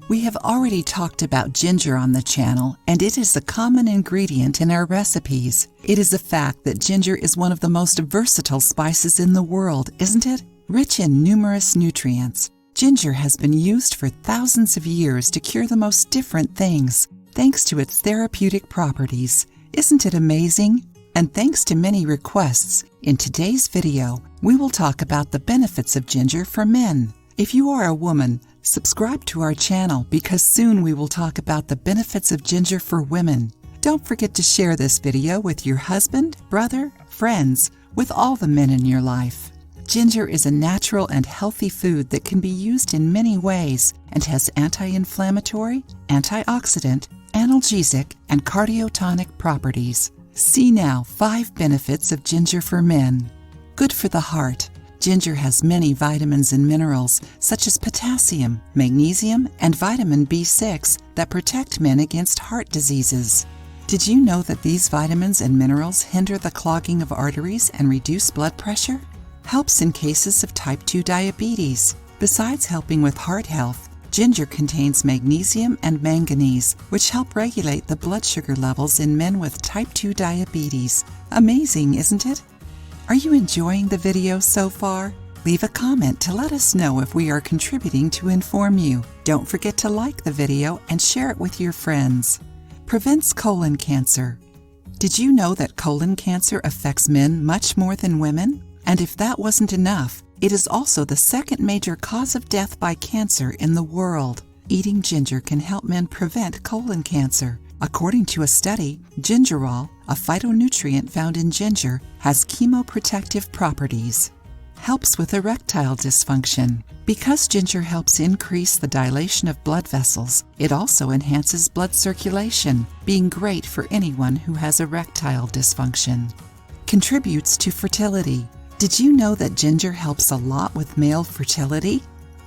We have already talked about ginger on the channel, and it is a common ingredient in our recipes. It is a fact that ginger is one of the most versatile spices in the world, isn't it? Rich in numerous nutrients, ginger has been used for thousands of years to cure the most different things, thanks to its therapeutic properties. Isn't it amazing? And thanks to many requests, in today's video, we will talk about the benefits of ginger for men. If you are a woman, subscribe to our channel because soon we will talk about the benefits of ginger for women. Don't forget to share this video with your husband, brother, friends, with all the men in your life. Ginger is a natural and healthy food that can be used in many ways and has anti-inflammatory, antioxidant, analgesic, and cardiotonic properties. See now 5 benefits of ginger for men. Good for the heart. Ginger has many vitamins and minerals such as potassium, magnesium, and vitamin B6 that protect men against heart diseases. Did you know that these vitamins and minerals hinder the clogging of arteries and reduce blood pressure? Helps in cases of type 2 diabetes. Besides helping with heart health, ginger contains magnesium and manganese, which help regulate the blood sugar levels in men with type 2 diabetes. Amazing, isn't it? Are you enjoying the video so far? Leave a comment to let us know if we are contributing to inform you. Don't forget to like the video and share it with your friends. Prevents colon cancer. Did you know that colon cancer affects men much more than women? And if that wasn't enough, it is also the second major cause of death by cancer in the world. Eating ginger can help men prevent colon cancer. According to a study, gingerol, a phytonutrient found in ginger, has chemoprotective properties. Helps with erectile dysfunction. Because ginger helps increase the dilation of blood vessels, it also enhances blood circulation, being great for anyone who has erectile dysfunction. Contributes to fertility. Did you know that ginger helps a lot with male fertility?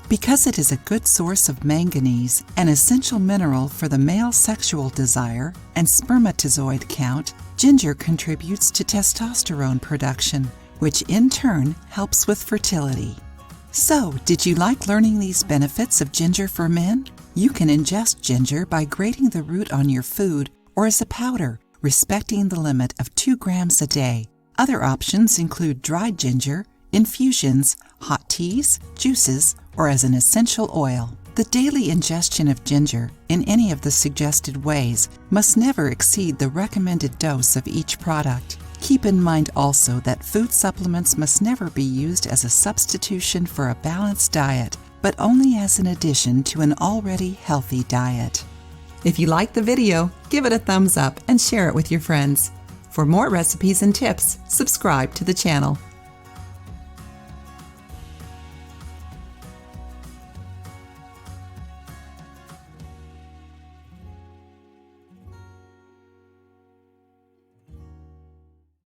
Because it is a good source of manganese, an essential mineral for the male sexual desire and spermatozoid count, ginger contributes to testosterone production, which in turn helps with fertility. So, did you like learning these benefits of ginger for men? You can ingest ginger by grating the root on your food or as a powder, respecting the limit of 2 grams a day. Other options include dried ginger, infusions, hot teas, juices, or as an essential oil. The daily ingestion of ginger, in any of the suggested ways, must never exceed the recommended dose of each product. Keep in mind also that food supplements must never be used as a substitution for a balanced diet, but only as an addition to an already healthy diet. If you liked the video, give it a thumbs up and share it with your friends. For more recipes and tips, subscribe to the channel.